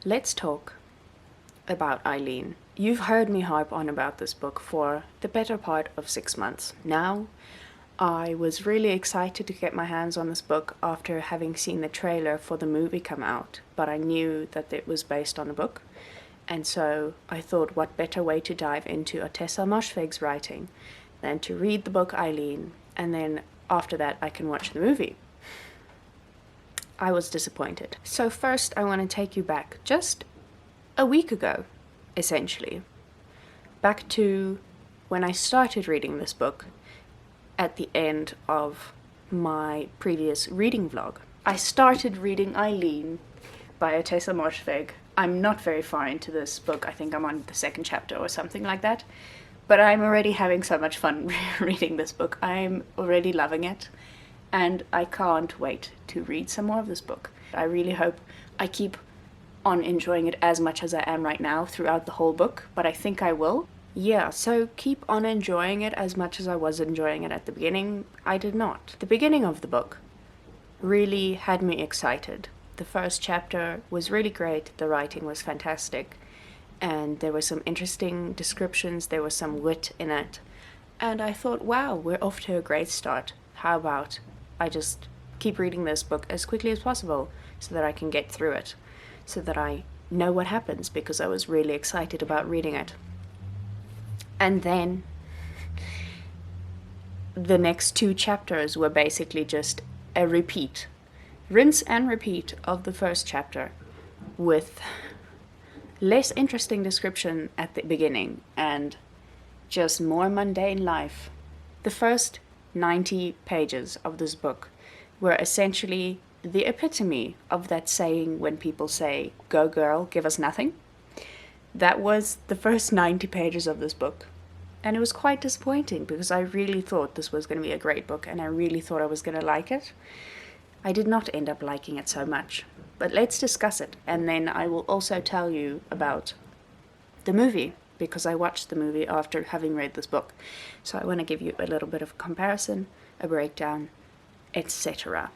let's talk about Eileen. You've heard me harp on about this book for the better part of 6 months now. I was really excited to get my hands on this book after having seen the trailer for the movie come out, but I knew that it was based on a book, and so I thought what better way to dive into Ottessa Moshfegh's writing than to read the book Eileen, and then after that I can watch the movie. I was disappointed. So first I want to take you back just a week ago, essentially. Back to when I started reading this book at the end of my previous reading vlog. I started reading Eileen by Ottessa Moshfegh. I'm not very far into this book. I think I'm on the second chapter or something like that. But I'm already having so much fun reading this book. I'm already loving it. And I can't wait to read some more of this book. I really hope I keep on enjoying it as much as I am right now throughout the whole book, but I think I will. Yeah, so keep on enjoying it as much as I was enjoying it at the beginning. I did not. The beginning of the book really had me excited. The first chapter was really great, the writing was fantastic, and there were some interesting descriptions, there was some wit in it, and I thought, wow, we're off to a great start. How about I just keep reading this book as quickly as possible so that I can get through it, so that I know what happens, because I was really excited about reading it. And then the next 2 chapters were basically just a repeat, rinse and repeat of the first chapter, with less interesting description at the beginning and just more mundane life. The first 90 pages of this book were essentially the epitome of that saying when people say, "Go girl, give us nothing." That was the first 90 pages of this book. And it was quite disappointing because I really thought this was going to be a great book and I really thought I was going to like it. I did not end up liking it so much. But let's discuss it, and then I will also tell you about the movie, because I watched the movie after having read this book. So I want to give you a little bit of a comparison, a breakdown, etc.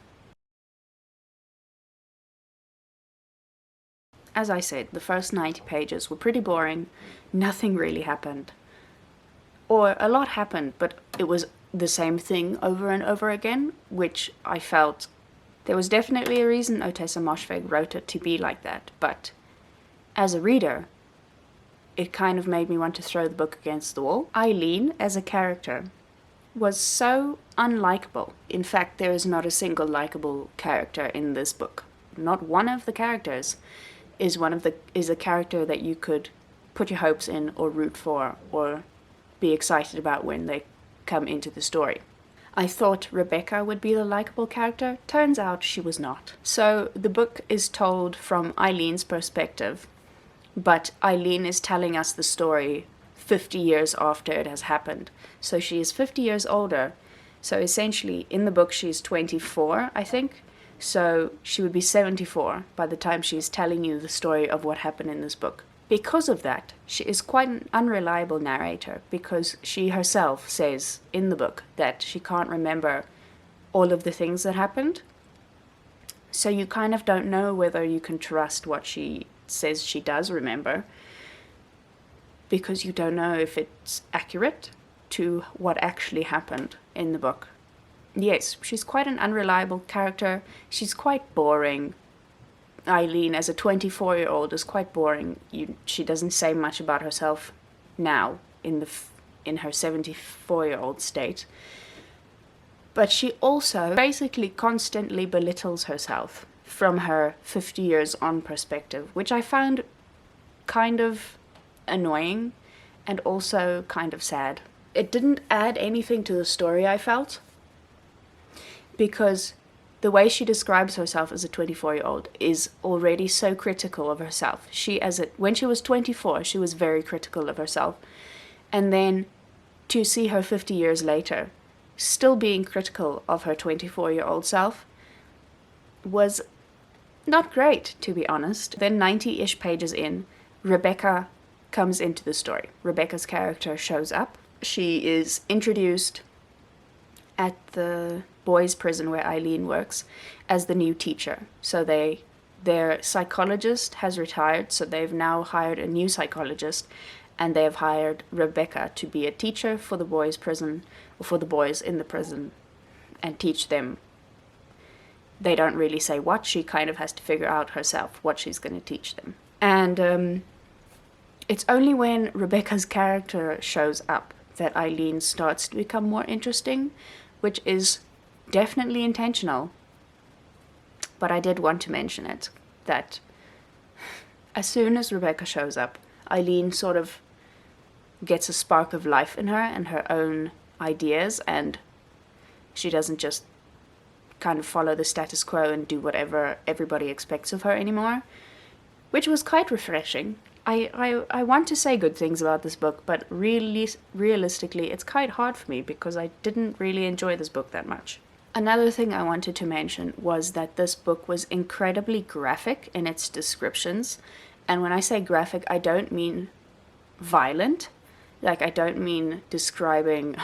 As I said, the first 90 pages were pretty boring. Nothing really happened. Or a lot happened, but it was the same thing over and over again, which I felt there was definitely a reason Ottessa Moshfegh wrote it to be like that, but as a reader, it kind of made me want to throw the book against the wall. Eileen, as a character, was so unlikable. In fact, there is not a single likable character in this book. Not one of the characters is a character that you could put your hopes in or root for or be excited about when they come into the story. I thought Rebecca would be the likable character. Turns out she was not. So the book is told from Eileen's perspective, but Eileen is telling us the story 50 years after it has happened. So she is 50 years older. So essentially, in the book, she's 24, I think. So she would be 74 by the time she's telling you the story of what happened in this book. Because of that, she is quite an unreliable narrator, because she herself says in the book that she can't remember all of the things that happened. So you kind of don't know whether you can trust what she says she does remember, because you don't know if it's accurate to what actually happened in the book. Yes, she's quite an unreliable character. She's quite boring. Eileen, as a 24-year-old, is quite boring. She doesn't say much about herself now in her 74-year-old state. But she also basically constantly belittles herself from her 50 years on perspective, which I found kind of annoying and also kind of sad. It didn't add anything to the story, I felt, because the way she describes herself as a 24-year-old is already so critical of herself. When she was 24, she was very critical of herself. And then to see her 50 years later still being critical of her 24-year-old self was not great, to be honest. Then 90-ish pages in, Rebecca comes into the story. Rebecca's character shows up. She is introduced at the boys' prison where Eileen works as the new teacher. So they their psychologist has retired, so they've now hired a new psychologist, and they have hired Rebecca to be a teacher for the boys' prison, or for the boys in the prison, and teach them. They don't really say what, she kind of has to figure out herself what she's going to teach them. And it's only when Rebecca's character shows up that Eileen starts to become more interesting, which is definitely intentional. But I did want to mention it, that as soon as Rebecca shows up, Eileen sort of gets a spark of life in her and her own ideas, and she doesn't just kind of follow the status quo and do whatever everybody expects of her anymore, which was quite refreshing. I want to say good things about this book, but really, realistically, it's quite hard for me because I didn't really enjoy this book that much. Another thing I wanted to mention was that this book was incredibly graphic in its descriptions. And when I say graphic, I don't mean violent. Like, I don't mean describing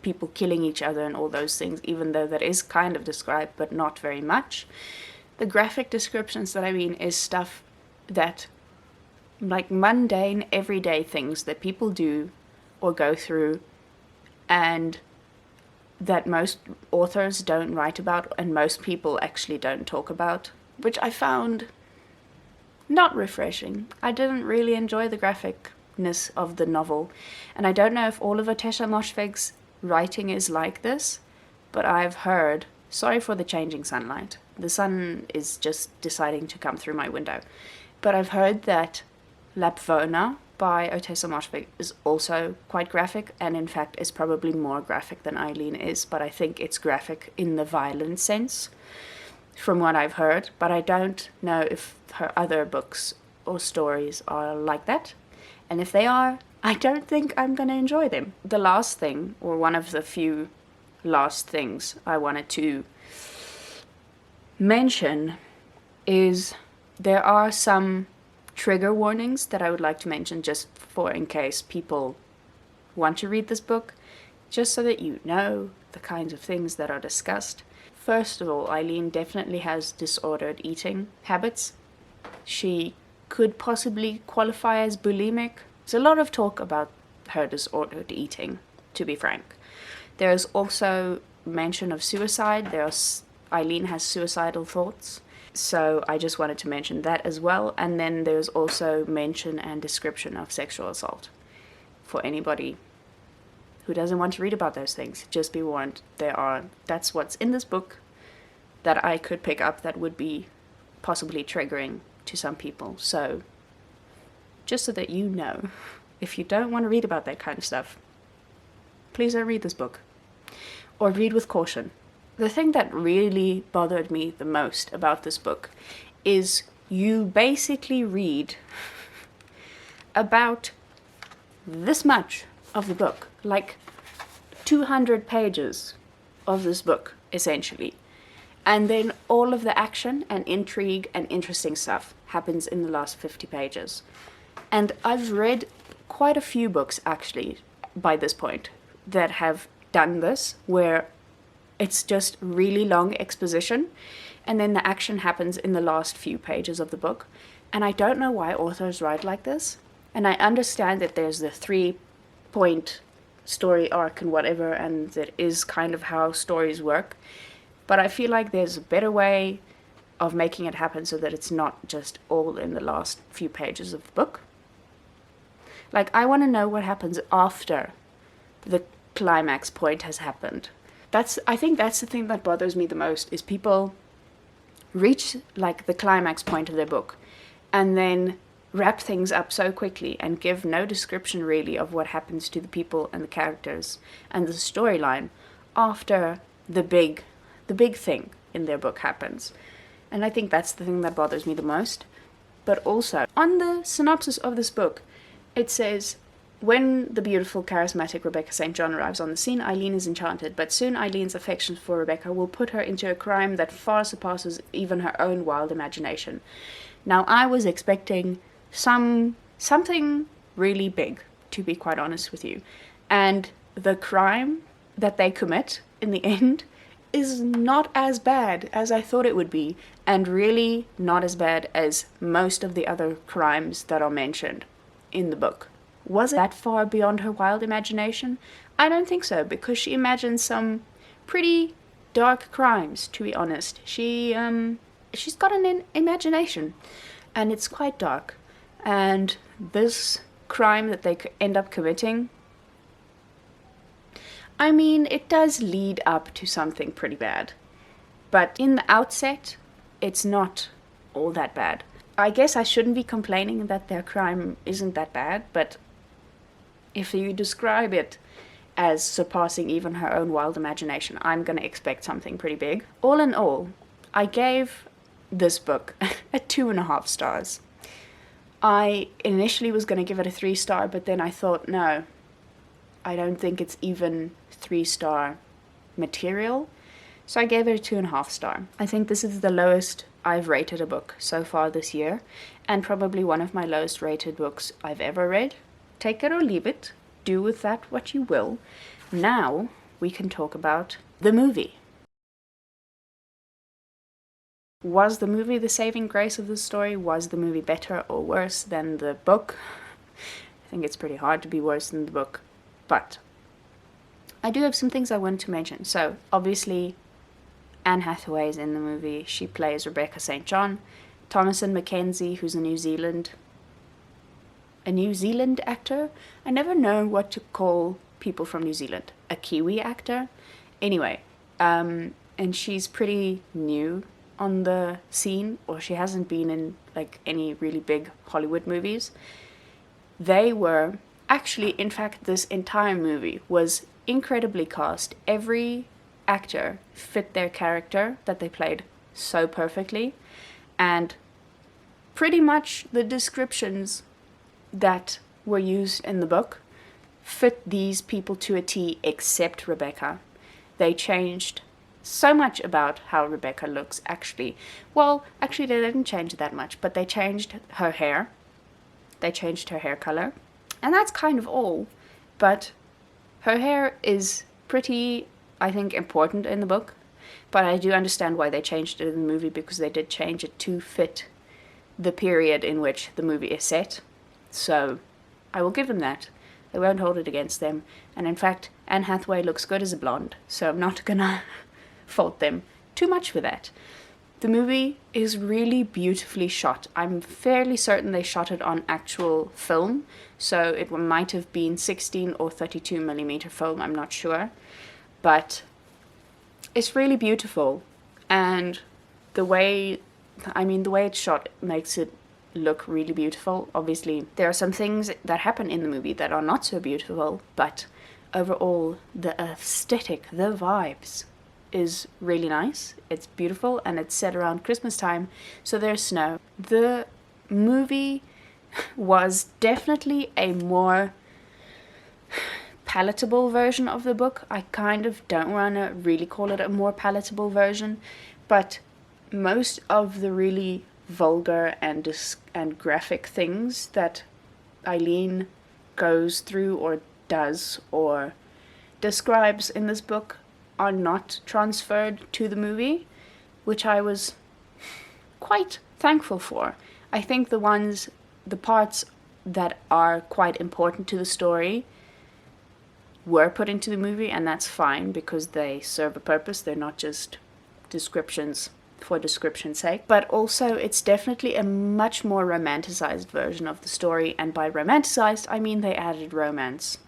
people killing each other and all those things, even though that is kind of described, but not very much. The graphic descriptions that I mean is stuff that, like, mundane, everyday things that people do or go through, and that most authors don't write about, and most people actually don't talk about, which I found not refreshing. I didn't really enjoy the graphicness of the novel, and I don't know if all of Ottessa Moshfegh's writing is like this, but I've heard, sorry for the changing sunlight, the sun is just deciding to come through my window, but I've heard that Lapvona by Ottessa Moshfegh is also quite graphic, and in fact is probably more graphic than Eileen is, but I think it's graphic in the violent sense, from what I've heard, but I don't know if her other books or stories are like that, and if they are, I don't think I'm going to enjoy them. The last thing, or one of the few last things I wanted to mention, is there are some trigger warnings that I would like to mention, just for in case people want to read this book, just so that you know the kinds of things that are discussed. First of all, Eileen definitely has disordered eating habits. She could possibly qualify as bulimic. There's a lot of talk about her disordered eating, to be frank. There's also mention of suicide. Eileen has suicidal thoughts. So I just wanted to mention that as well. And then there's also mention and description of sexual assault. For anybody who doesn't want to read about those things, just be warned, that's what's in this book that I could pick up that would be possibly triggering to some people. So just so that you know, if you don't want to read about that kind of stuff, please don't read this book. Or read with caution. The thing that really bothered me the most about this book is you basically read about this much of the book, like 200 pages of this book, essentially. And then all of the action and intrigue and interesting stuff happens in the last 50 pages. And I've read quite a few books, actually, by this point, that have done this, where it's just really long exposition, and then the action happens in the last few pages of the book. And I don't know why authors write like this. And I understand that there's the 3-point story arc and whatever, and that is kind of how stories work. But I feel like there's a better way of making it happen so that it's not just all in the last few pages of the book. Like, I want to know what happens after the climax point has happened. I think that's the thing that bothers me the most, is people reach like the climax point of their book and then wrap things up so quickly and give no description really of what happens to the people and the characters and the storyline after the big thing in their book happens. And I think that's the thing that bothers me the most. But also, on the synopsis of this book, it says, when the beautiful, charismatic Rebecca St. John arrives on the scene, Eileen is enchanted, but soon Eileen's affection for Rebecca will put her into a crime that far surpasses even her own wild imagination. Now, I was expecting something really big, to be quite honest with you. And the crime that they commit in the end is not as bad as I thought it would be, and really not as bad as most of the other crimes that are mentioned in the book. Was it that far beyond her wild imagination? I don't think so, because she imagines some pretty dark crimes, to be honest. She's got an imagination, and it's quite dark. And this crime that they end up committing, I mean, it does lead up to something pretty bad. But in the outset, it's not all that bad. I guess I shouldn't be complaining that their crime isn't that bad, but if you describe it as surpassing even her own wild imagination, I'm going to expect something pretty big. All in all, I gave this book a 2.5 stars. I initially was going to give it a 3-star, but then I thought, no, I don't think it's even 3-star material. So I gave it a 2.5 star. I think this is the lowest I've rated a book so far this year, and probably one of my lowest rated books I've ever read. Take it or leave it. Do with that what you will. Now we can talk about the movie. Was the movie the saving grace of the story? Was the movie better or worse than the book? I think it's pretty hard to be worse than the book. But I do have some things I wanted to mention. So, obviously, Anne Hathaway is in the movie. She plays Rebecca St. John. Thomasin McKenzie, who's a New Zealand actor. I never know what to call people from New Zealand. A Kiwi actor? Anyway, and she's pretty new on the scene, or she hasn't been in like any really big Hollywood movies. They were actually, in fact, this entire movie was incredibly cast. Every actor fit their character that they played so perfectly, and pretty much the descriptions that were used in the book fit these people to a T, except Rebecca. They changed so much about how Rebecca looks, actually. Well, actually they didn't change that much, but they changed her hair. They changed her hair color. And that's kind of all. But her hair is pretty, I think, important in the book. But I do understand why they changed it in the movie, because they did change it to fit the period in which the movie is set. So I will give them that. I won't hold it against them. And in fact, Anne Hathaway looks good as a blonde, so I'm not gonna fault them too much for that. The movie is really beautifully shot. I'm fairly certain they shot it on actual film, so it might have been 16 or 32 millimeter film, I'm not sure. But it's really beautiful, and the way it's shot makes it look really beautiful. Obviously, there are some things that happen in the movie that are not so beautiful, but overall, the aesthetic, the vibes, is really nice. It's beautiful, and it's set around Christmas time, so there's snow. The movie was definitely a more palatable version of the book. I kind of don't want to really call it a more palatable version, but most of the really vulgar and graphic things that Eileen goes through or does or describes in this book are not transferred to the movie, which I was quite thankful for. I think the parts that are quite important to the story were put into the movie, and that's fine because they serve a purpose. They're not just descriptions for description's sake. But also, it's definitely a much more romanticized version of the story, and by romanticized, I mean they added romance,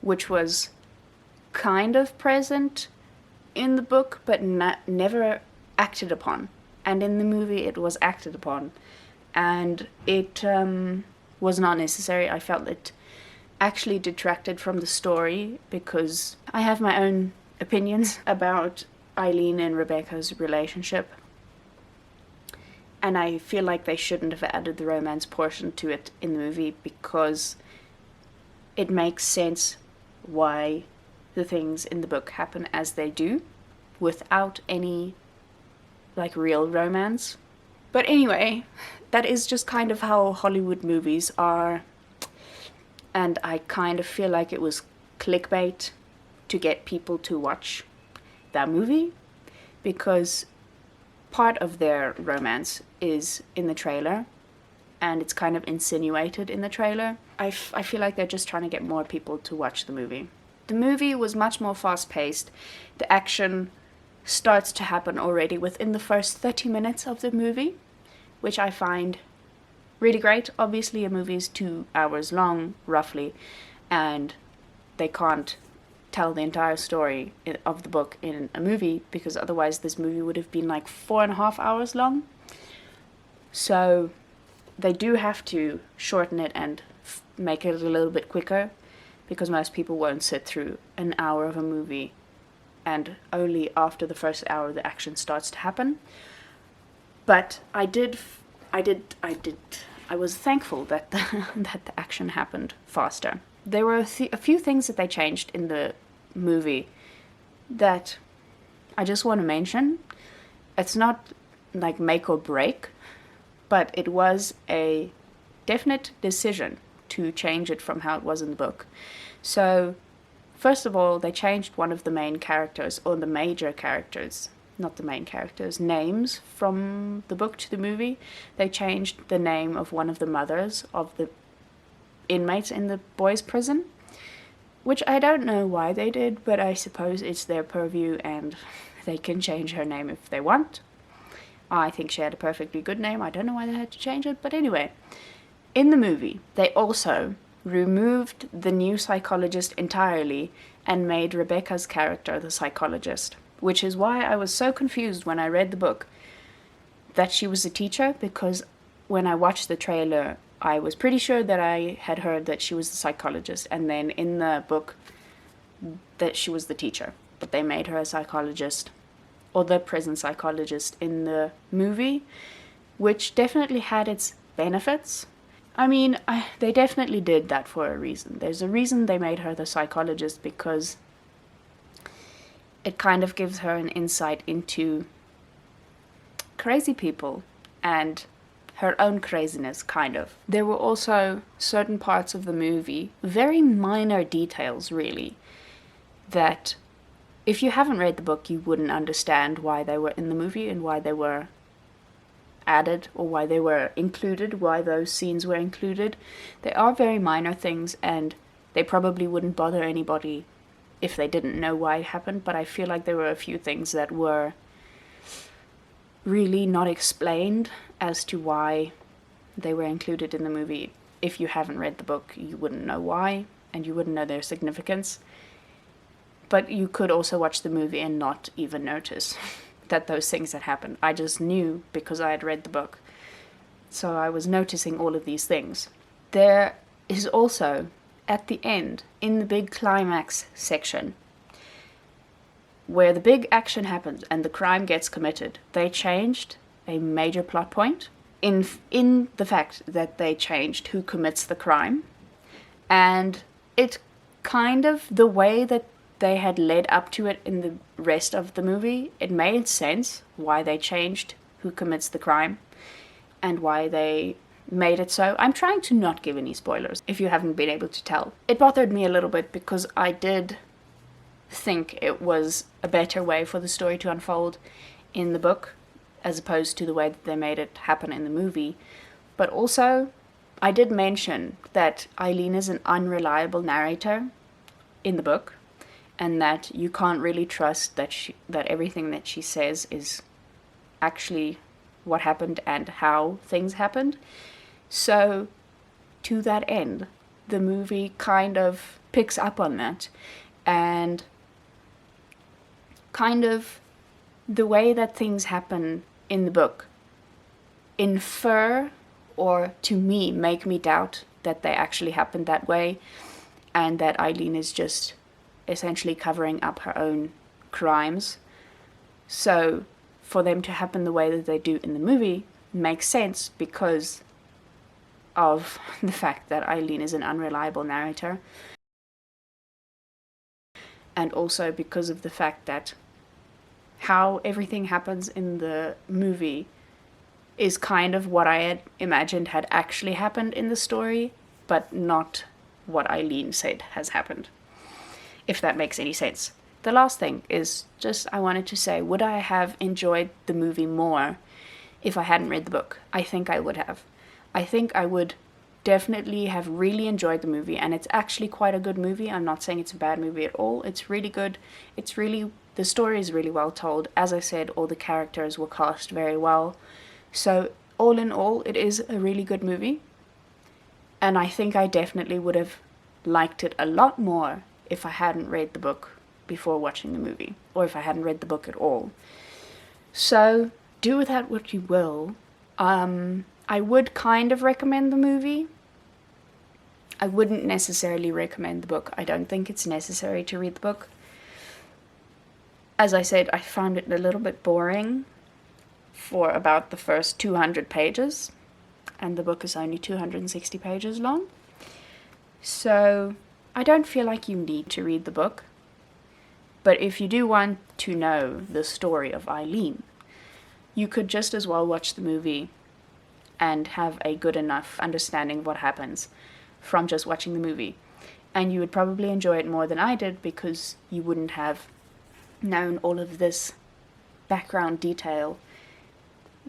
which was kind of present in the book, but never acted upon. And in the movie, it was acted upon, and it was not necessary. I felt it actually detracted from the story, because I have my own opinions about Eileen and Rebecca's relationship, and I feel like they shouldn't have added the romance portion to it in the movie, because it makes sense why the things in the book happen as they do without any like real romance. But anyway, that is just kind of how Hollywood movies are, and I kind of feel like it was clickbait to get people to watch that movie, because part of their romance is in the trailer, and it's kind of insinuated in the trailer. I feel like they're just trying to get more people to watch the movie. The movie was much more fast-paced. The action starts to happen already within the first 30 minutes of the movie, which I find really great. Obviously, a movie is 2 hours long, roughly, and they can't tell the entire story of the book in a movie, because otherwise this movie would have been like 4.5 hours long. So they do have to shorten it and make it a little bit quicker, because most people won't sit through an hour of a movie, and only after the first hour the action starts to happen. But I was thankful that that the action happened faster. There were a few things that they changed in the movie that I just want to mention. It's not like make or break, but it was a definite decision to change it from how it was in the book. So, first of all, they changed one of the main characters, or the major characters, not the main characters, names from the book to the movie. They changed the name of one of the mothers of the inmates in the boys' prison, which I don't know why they did, but I suppose it's their purview and they can change her name if they want. I think she had a perfectly good name. I don't know why they had to change it, but anyway. In the movie, they also removed the new psychologist entirely and made Rebecca's character the psychologist, which is why I was so confused when I read the book that she was a teacher, because when I watched the trailer, I was pretty sure that I had heard that she was the psychologist, and then in the book that she was the teacher, but they made her a psychologist, or the prison psychologist in the movie, which definitely had its benefits. I mean, they definitely did that for a reason. There's a reason they made her the psychologist, because it kind of gives her an insight into crazy people and her own craziness, kind of. There were also certain parts of the movie, very minor details really, that if you haven't read the book, you wouldn't understand why they were in the movie and why they were added, or why they were included, why those scenes were included. They are very minor things, and they probably wouldn't bother anybody if they didn't know why it happened, but I feel like there were a few things that were really not explained as to why they were included in the movie. If you haven't read the book, you wouldn't know why, and you wouldn't know their significance. But you could also watch the movie and not even notice that those things had happened. I just knew because I had read the book. So I was noticing all of these things. There is also, at the end, in the big climax section, where the big action happens and the crime gets committed, they changed a major plot point in the fact that they changed who commits the crime. And it kind of, the way that they had led up to it in the rest of the movie, it made sense why they changed who commits the crime and why they made it so. I'm trying to not give any spoilers if you haven't been able to tell. It bothered me a little bit because I did think it was a better way for the story to unfold in the book as opposed to the way that they made it happen in the movie. But also, I did mention that Eileen is an unreliable narrator in the book, and that you can't really trust that everything that she says is actually what happened and how things happened. So, to that end, the movie kind of picks up on that, and kind of the way that things happen in the book infer, or to me, make me doubt that they actually happened that way, and that Eileen is just essentially covering up her own crimes. So for them to happen the way that they do in the movie makes sense because of the fact that Eileen is an unreliable narrator, and also because of the fact that how everything happens in the movie is kind of what I had imagined had actually happened in the story, but not what Eileen said has happened, if that makes any sense. the last thing is just I wanted to say, would I have enjoyed the movie more if I hadn't read the book? I think I would have. I think I would definitely have really enjoyed the movie, and it's actually quite a good movie. I'm not saying it's a bad movie at all. It's really good. The story is really well told. As I said, all the characters were cast very well. So all in all, it is a really good movie. And I think I definitely would have liked it a lot more if I hadn't read the book before watching the movie, or if I hadn't read the book at all. So do with that what you will. I would kind of recommend the movie. I wouldn't necessarily recommend the book. I don't think it's necessary to read the book. As I said, I found it a little bit boring for about the first 200 pages, and the book is only 260 pages long. So I don't feel like you need to read the book. But if you do want to know the story of Eileen, you could just as well watch the movie and have a good enough understanding of what happens from just watching the movie. And you would probably enjoy it more than I did, because you wouldn't have known all of this background detail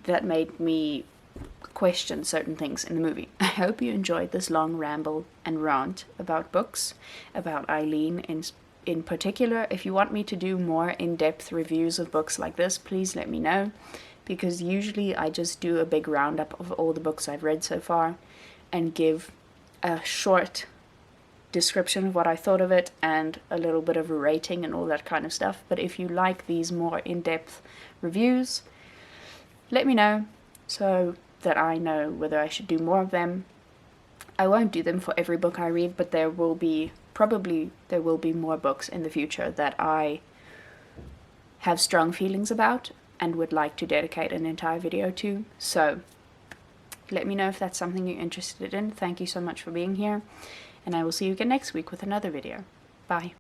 that made me question certain things in the movie. I hope you enjoyed this long ramble and rant about books, about Eileen in particular. If you want me to do more in-depth reviews of books like this, please let me know, because usually I just do a big roundup of all the books I've read so far and give a short description of what I thought of it and a little bit of a rating and all that kind of stuff. But if you like these more in-depth reviews, let me know so that I know whether I should do more of them. I won't do them for every book I read, but there will be more books in the future that I have strong feelings about and would like to dedicate an entire video to. So let me know if that's something you're interested in. Thank you so much for being here, and I will see you again next week with another video. Bye.